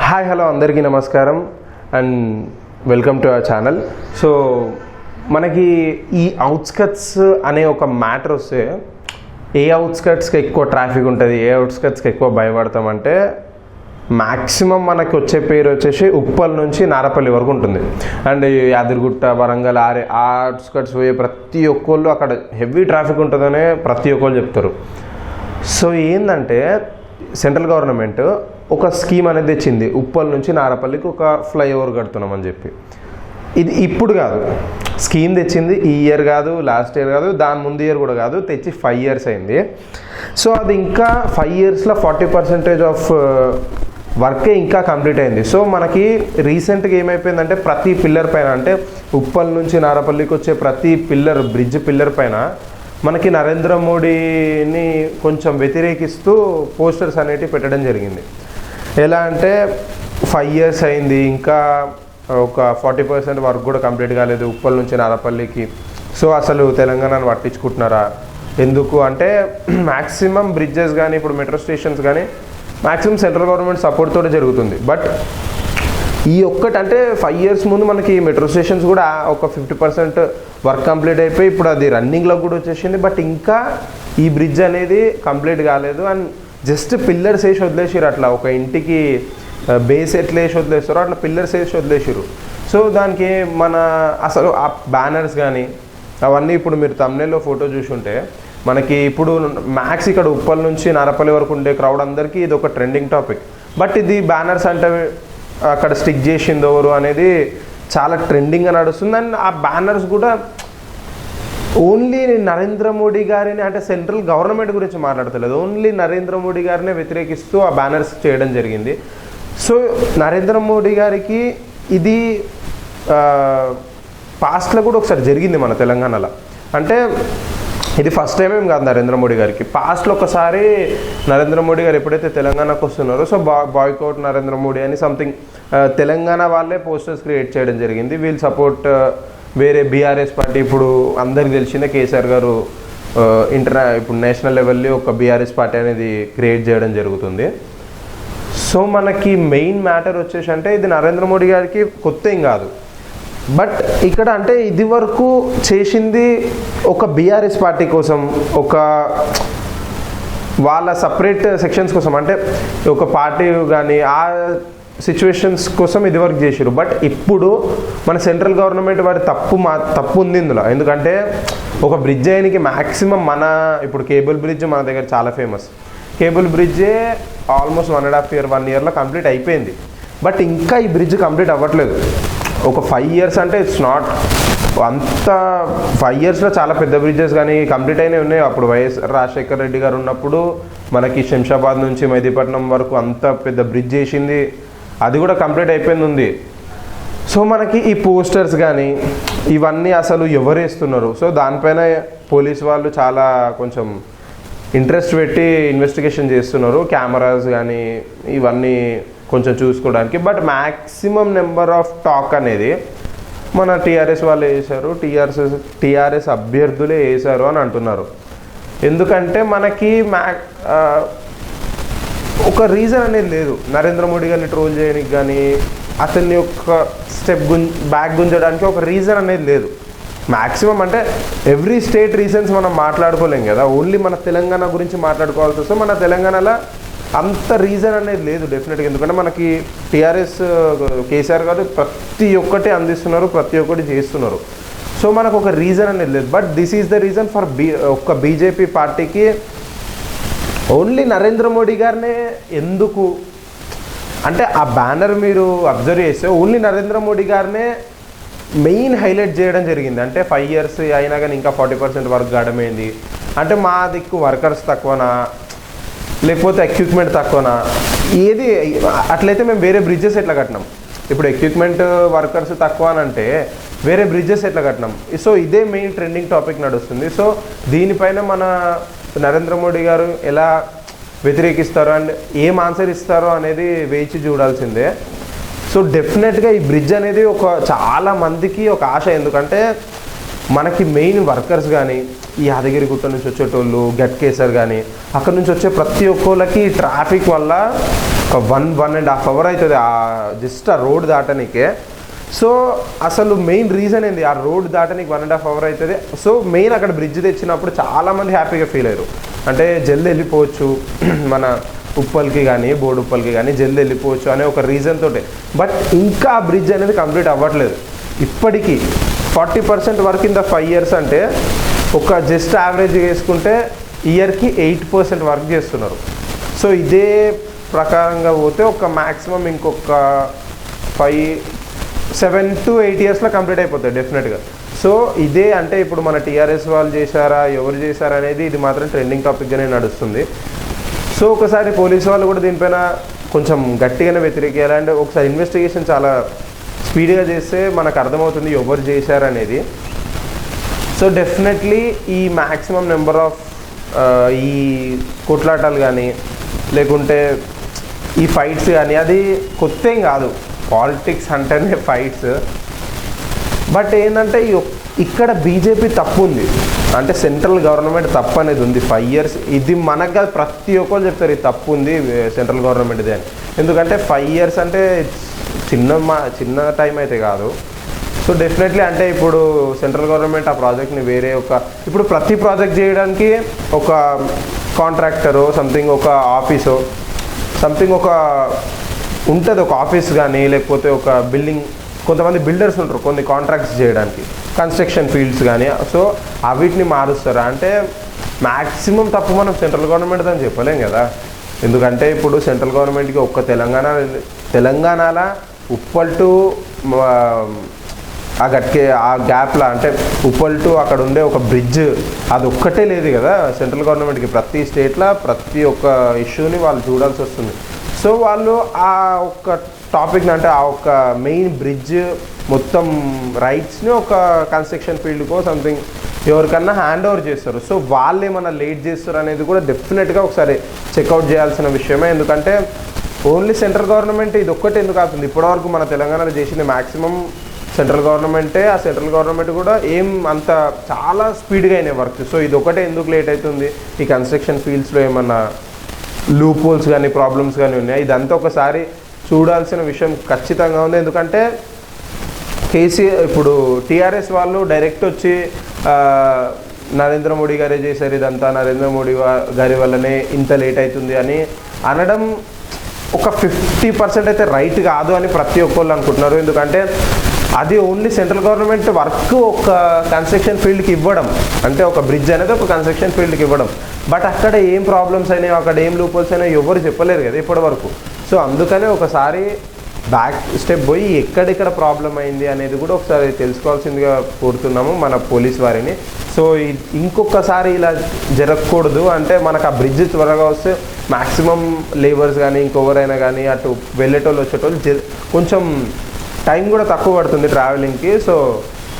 Hi hello అందరికీ నమస్కారం and welcome to our channel. So మనకి ఈ అవుట్స్కట్స్ అనే ఒక మ్యాటర్ వస్తే ఏ అవుట్స్కట్స్కి ఎక్కువ ట్రాఫిక్ ఉంటుంది, ఏ అవుట్స్కట్స్కి ఎక్కువ భయపడతామంటే మ్యాక్సిమం మనకి వచ్చే పేరు వచ్చేసి ఉప్పల్ నుంచి నారపల్లి వరకు ఉంటుంది. అండ్ యాదగిరిగుట్ట, వరంగల్, ఆ అవుట్స్కట్స్ పోయే ప్రతి ఒక్కళ్ళు అక్కడ హెవీ ట్రాఫిక్ ఉంటుందనే ప్రతి ఒక్కళ్ళు చెప్తారు. సో ఏంటంటే సెంట్రల్ గవర్నమెంట్ ఒక స్కీమ్ అనేది తెచ్చింది, ఉప్పల్ నుంచి నారపల్లికి ఒక ఫ్లైఓవర్ కడుతున్నామని చెప్పి. ఇది ఇప్పుడు కాదు, స్కీమ్ తెచ్చింది ఈ ఇయర్ కాదు, లాస్ట్ ఇయర్ కాదు, దాని ముందు ఇయర్ కూడా కాదు, తెచ్చి 5 years అయింది. సో అది ఇంకా 5 yearsలో 40% ఆఫ్ వర్కే ఇంకా కంప్లీట్ అయింది. సో మనకి రీసెంట్గా ఏమైపోయిందంటే ప్రతి పిల్లర్ పైన, అంటే ఉప్పల్ నుంచి నారపల్లికి వచ్చే ప్రతి బ్రిడ్జ్ పిల్లర్ పైన మనకి నరేంద్ర మోడీని కొంచెం వ్యతిరేకిస్తూ పోస్టర్స్ అనేటివి పెట్టడం జరిగింది. ఎలా అంటే 5 years అయింది, ఇంకా ఒక 40% వర్క్ కూడా కంప్లీట్ కాలేదు ఉప్పల్ నుంచి నారపల్లికి. సో అసలు తెలంగాణను పట్టించుకుంటున్నారా ఎందుకు అంటే మ్యాక్సిమం బ్రిడ్జెస్ కానీ ఇప్పుడు మెట్రో స్టేషన్స్ కానీ మ్యాక్సిమం సెంట్రల్ గవర్నమెంట్ సపోర్ట్తో జరుగుతుంది. బట్ ఈ ఒక్కటి అంటే 5 years ముందు మనకి మెట్రో స్టేషన్స్ కూడా ఒక 50% వర్క్ కంప్లీట్ అయిపోయి ఇప్పుడు అది రన్నింగ్లో కూడా వచ్చేసింది. బట్ ఇంకా ఈ బ్రిడ్జ్ అనేది కంప్లీట్ కాలేదు. అండ్ జస్ట్ పిల్లర్స్ వేసి వదిలేసారు, అట్లా ఒక ఇంటికి బేస్ ఎట్లా వేసి వదిలేస్తారో అట్లా పిల్లర్స్ వేసి వదిలేసారు. సో దానికి మన అసలు ఆ బ్యానర్స్ కానీ అవన్నీ ఇప్పుడు మీరు thumbnailలో ఫోటో చూసుంటే మనకి ఇప్పుడు మ్యాక్స్ ఇక్కడ ఉప్పల్ నుంచి నారపల్లి వరకు ఉండే క్రౌడ్ అందరికీ ఇది ఒక ట్రెండింగ్ టాపిక్. బట్ ఇది బ్యానర్స్ అంటే అక్కడ స్టిక్ చేసింది ఎవరు అనేది చాలా ట్రెండింగ్గా నడుస్తుంది. అండ్ ఆ బ్యానర్స్ కూడా ఓన్లీ నరేంద్ర మోడీ గారిని, అంటే సెంట్రల్ గవర్నమెంట్ గురించి మాట్లాడతలేదు, ఓన్లీ నరేంద్ర మోడీ గారినే వ్యతిరేకిస్తూ ఆ బ్యానర్స్ చేయడం జరిగింది. సో నరేంద్ర మోడీ గారికి ఇది పాస్ట్లో కూడా ఒకసారి జరిగింది మన తెలంగాణలో. అంటే ఇది ఫస్ట్ టైం ఏం కాదు నరేంద్ర మోడీ గారికి. పాస్ట్లో ఒకసారి నరేంద్ర మోడీ గారు ఎప్పుడైతే తెలంగాణకు వస్తున్నారో సో బాయ్కౌట్ నరేంద్ర మోడీ అని సంథింగ్ తెలంగాణ వాళ్ళే పోస్టర్స్ క్రియేట్ చేయడం జరిగింది. వీళ్ళు సపోర్ట్ వేరే బీఆర్ఎస్ పార్టీ, ఇప్పుడు అందరికి తెలిసిందే కేసీఆర్ గారు ఇప్పుడు నేషనల్ లెవెల్లో ఒక బీఆర్ఎస్ పార్టీ అనేది క్రియేట్ చేయడం జరుగుతుంది. సో మనకి మెయిన్ మ్యాటర్ వచ్చేసి అంటే ఇది నరేంద్ర మోడీ గారికి కొత్త ఏం కాదు. బట్ ఇక్కడ అంటే ఇది వరకు చేసింది ఒక బీఆర్ఎస్ పార్టీ కోసం, ఒక వాళ్ళ సపరేట్ సెక్షన్స్ కోసం, అంటే ఒక పార్టీ కానీ ఆ సిచ్యువేషన్స్ కోసం ఇది వరకు చేసారు. బట్ ఇప్పుడు మన సెంట్రల్ గవర్నమెంట్ వారి తప్పు ఉంది ఇందులో. ఎందుకంటే ఒక బ్రిడ్జ్ అయినకి మ్యాక్సిమం మన ఇప్పుడు కేబుల్ బ్రిడ్జ్ మన దగ్గర చాలా ఫేమస్. కేబుల్ బ్రిడ్జే ఆల్మోస్ట్ 1.5 yearలో కంప్లీట్ అయిపోయింది. బట్ ఇంకా ఈ బ్రిడ్జ్ కంప్లీట్ అవ్వట్లేదు. ఒక 5 years అంటే ఇట్స్ నాట్ అంత 5 yearsలో చాలా పెద్ద బ్రిడ్జెస్ కానీ కంప్లీట్ అయినవి ఉన్నాయి. అప్పుడు వైఎస్ రాజశేఖర్ రెడ్డి గారు ఉన్నప్పుడు మనకి శంషాబాద్ నుంచి మెహదీపట్నం వరకు అంత పెద్ద బ్రిడ్జ్ చేసింది, అది కూడా కంప్లీట్ అయిపోయింది ఉంది. సో మనకి ఈ పోస్టర్స్ కానీ ఇవన్నీ అసలు ఎవరు వేస్తున్నారు, సో దానిపైన పోలీస్ వాళ్ళు చాలా కొంచెం ఇంట్రెస్ట్ పెట్టి ఇన్వెస్టిగేషన్ చేస్తున్నారు, కెమెరాస్ కానీ ఇవన్నీ కొంచెం చూసుకోవడానికి. But maximum number of talk అనేది మన టీఆర్ఎస్ వాళ్ళు వేసారు, టీఆర్ఎస్ అభ్యర్థులే వేసారు అని అంటున్నారు. ఎందుకంటే మనకి ఒక రీజన్ అనేది లేదు నరేంద్ర మోడీ గారిని ట్రోల్ చేయడానికి కానీ అతన్ని ఒక స్టెప్ బ్యాక్ గుంజడానికి ఒక రీజన్ అనేది లేదు. మ్యాక్సిమం అంటే ఎవ్రీ స్టేట్ రీజన్స్ మనం మాట్లాడుకోలేం కదా, ఓన్లీ మన తెలంగాణ గురించి మాట్లాడుకోవాల్సి వస్తే మన తెలంగాణలో అంత రీజన్ అనేది లేదు డెఫినెట్గా. ఎందుకంటే మనకి టీఆర్ఎస్ కేసీఆర్ గారు ప్రతి ఒక్కటి అందిస్తున్నారు, ప్రతి ఒక్కటి చేస్తున్నారు. సో మనకు ఒక రీజన్ అనేది లేదు. But this is the reason for ఒక్క బీజేపీ పార్టీకి ఓన్లీ నరేంద్ర మోడీ గారినే ఎందుకు అంటే ఆ బ్యానర్ మీరు అబ్జర్వ్ చేస్తే ఓన్లీ నరేంద్ర మోడీ గారినే మెయిన్ హైలైట్ చేయడం జరిగింది. అంటే 5 years అయినా కానీ ఇంకా 40% వర్క్ కావడమైంది. అంటే మా దిక్కు వర్కర్స్ తక్కువనా లేకపోతే ఎక్విప్మెంట్ తక్కువనా, ఏది అట్లయితే మేము వేరే బ్రిడ్జెస్ ఎట్లా కట్టినాం? ఇప్పుడు ఎక్విప్మెంట్ వర్కర్స్ తక్కువ అని అంటే వేరే బ్రిడ్జెస్ ఎట్లా కట్టినాం? సో ఇదే మెయిన్ ట్రెండింగ్ టాపిక్ నడుస్తుంది. సో దీనిపైన మన నరేంద్ర మోడీ గారు ఎలా వ్యతిరేకిస్తారో అండ్ ఏం ఆన్సర్ ఇస్తారో అనేది వేచి చూడాల్సిందే. సో డెఫినెట్గా ఈ బ్రిడ్జ్ అనేది ఒక చాలా మందికి ఒక ఆశ. ఎందుకంటే మనకి మెయిన్ వర్కర్స్ కానీ ఈ యాదగిరిగుట్ట నుంచి వచ్చేటోళ్ళు, గట్కేసర్ కానీ అక్కడ నుంచి వచ్చే ప్రతి ఒక్కళ్ళకి ట్రాఫిక్ వల్ల ఒక 1.5 hour అవుతుంది జస్ట్ ఆ రోడ్ దాటనికే. సో అసలు మెయిన్ రీజన్ ఏంది, ఆ రోడ్ దాటనికి 1.5 hour అవుతుంది. సో మెయిన్ అక్కడ బ్రిడ్జ్ తెచ్చినప్పుడు చాలామంది హ్యాపీగా ఫీల్ అయ్యారు, అంటే జల్దీ వెళ్ళిపోవచ్చు మన ఉప్పల్కి కానీ బోడుప్పల్కి కానీ జల్దీ వెళ్ళిపోవచ్చు అనే ఒక రీజన్ తోటే. బట్ ఇంకా ఆ బ్రిడ్జ్ అనేది కంప్లీట్ అవ్వట్లేదు ఇప్పటికీ. 40% వర్క్ ఇన్ ద 5 years అంటే ఒక జస్ట్ యావరేజ్ వేసుకుంటే ఇయర్కి 8% వర్క్ చేస్తున్నారు. సో ఇదే ప్రకారంగా పోతే ఒక మ్యాక్సిమం ఇంకొక 7 to 8 yearsలో కంప్లీట్ అయిపోతుంది డెఫినెట్గా. సో ఇదే అంటే ఇప్పుడు మన టీఆర్ఎస్ వాళ్ళు చేశారా ఎవరు చేశారా అనేది ఇది మాత్రం ట్రెండింగ్ టాపిక్గానే నడుస్తుంది. సో ఒకసారి పోలీసు వాళ్ళు కూడా దీనిపైన కొంచెం గట్టిగానే వ్యతిరేకియాలి. అండ్ ఒకసారి ఇన్వెస్టిగేషన్ చాలా స్పీడ్గా చేస్తే మనకు అర్థమవుతుంది ఎవరు చేశారనేది. సో డెఫినెట్లీ ఈ మ్యాక్సిమం నెంబర్ ఆఫ్ ఈ కొట్లాటాలు కానీ లేకుంటే ఈ ఫైట్స్ కానీ అది కొత్త ఏం కాదు, పాలిటిక్స్ అంటేనే ఫైట్స్. బట్ ఏంటంటే ఇక్కడ బీజేపీ తప్పు ఉంది, అంటే సెంట్రల్ గవర్నమెంట్ తప్పు అనేది ఉంది. 5 years ఇది మనకు ప్రతి ఒక్కరు చెప్తారు ఇది తప్పు ఉంది సెంట్రల్ గవర్నమెంట్ది అని. ఎందుకంటే 5 years అంటే చిన్న టైం అయితే కాదు. సో డెఫినెట్లీ అంటే ఇప్పుడు సెంట్రల్ గవర్నమెంట్ ఆ ప్రాజెక్ట్ని వేరే ఇప్పుడు ప్రతి ప్రాజెక్ట్ చేయడానికి ఒక కాంట్రాక్టరో సంథింగ్ ఒక ఆఫీసో సంథింగ్ ఉంటుంది, ఒక ఆఫీస్ కానీ లేకపోతే ఒక బిల్డింగ్, కొంతమంది బిల్డర్స్ ఉంటారు కొన్ని కాంట్రాక్ట్స్ చేయడానికి కన్స్ట్రక్షన్ ఫీల్డ్స్ కానీ. సో అవిటిని మారుస్తారా అంటే మ్యాక్సిమం తప్పు మనం సెంట్రల్ గవర్నమెంట్ అని చెప్పలేం కదా. ఎందుకంటే ఇప్పుడు సెంట్రల్ గవర్నమెంట్కి ఒక్క తెలంగాణలో ఉప్పల్ టు ఆ గ్యాప్లో అంటే ఉప్పల్ టు అక్కడ ఉండే ఒక బ్రిడ్జ్ అది ఒక్కటే లేదు కదా సెంట్రల్ గవర్నమెంట్కి. ప్రతి స్టేట్లో ప్రతి ఒక్క ఇష్యూని వాళ్ళు చూడాల్సి వస్తుంది. సో వాళ్ళు ఆ ఒక్క టాపిక్ని అంటే ఆ ఒక్క మెయిన్ బ్రిడ్జ్ మొత్తం రైట్స్ని ఒక కన్స్ట్రక్షన్ ఫీల్డ్కో సంథింగ్ ఎవరికన్నా హ్యాండ్ ఓవర్ చేస్తారు. సో వాళ్ళు ఏమన్నా లేట్ చేస్తారు అనేది కూడా డెఫినెట్గా ఒకసారి చెక్అవుట్ చేయాల్సిన విషయమే. ఎందుకంటే ఓన్లీ సెంట్రల్ గవర్నమెంట్ ఇది ఒక్కటే ఎందుకు అవుతుంది, ఇప్పటివరకు మన తెలంగాణలో చేసింది మ్యాక్సిమం సెంట్రల్ గవర్నమెంటే. ఆ సెంట్రల్ గవర్నమెంట్ కూడా ఏం అంత చాలా స్పీడ్గా అయినాయి వర్క్. సో ఇది ఒకటే ఎందుకు లేట్ అవుతుంది, ఈ కన్స్ట్రక్షన్ ఫీల్డ్స్లో ఏమన్నా లూప్ హోల్స్ కానీ ప్రాబ్లమ్స్ కానీ ఉన్నాయి, ఇదంతా ఒకసారి చూడాల్సిన విషయం ఖచ్చితంగా ఉంది. ఎందుకంటే ఇప్పుడు టీఆర్ఎస్ వాళ్ళు డైరెక్ట్ వచ్చి నరేంద్ర మోడీ గారే చేశారు ఇదంతా, నరేంద్ర మోడీ గారి వల్లనే ఇంత లేట్ అవుతుంది అని అనడం ఒక 50% అయితే రైట్ కాదు అని ప్రతి ఒక్కళ్ళు అనుకుంటున్నారు. ఎందుకంటే అది ఓన్లీ సెంట్రల్ గవర్నమెంట్ వర్క్ ఒక కన్స్ట్రక్షన్ ఫీల్డ్కి ఇవ్వడం, అంటే ఒక బ్రిడ్జ్ అనేది ఒక కన్స్ట్రక్షన్ ఫీల్డ్కి ఇవ్వడం. బట్ అక్కడ ఏం ప్రాబ్లమ్స్ అయినాయో అక్కడ ఏం లూపోల్స్ అయినాయో ఎవరు చెప్పలేరు కదా ఇప్పటి వరకు. సో అందుకనే ఒకసారి బ్యాక్ స్టెప్ పోయి ఎక్కడెక్కడ ప్రాబ్లం అయింది అనేది కూడా ఒకసారి తెలుసుకోవాల్సిందిగా కోరుతున్నాము మన పోలీస్ వారిని. సో ఇంకొకసారి ఇలా జరగకూడదు అంటే మనకు ఆ బ్రిడ్జ్ త్వరగా వస్తే మ్యాక్సిమం లేబర్స్ కానీ ఇంకొవరైనా కానీ అటు వెళ్ళేటోళ్ళు వచ్చేటోళ్ళు కొంచెం టైం కూడా తక్కువ పడుతుంది ట్రావెలింగ్కి. సో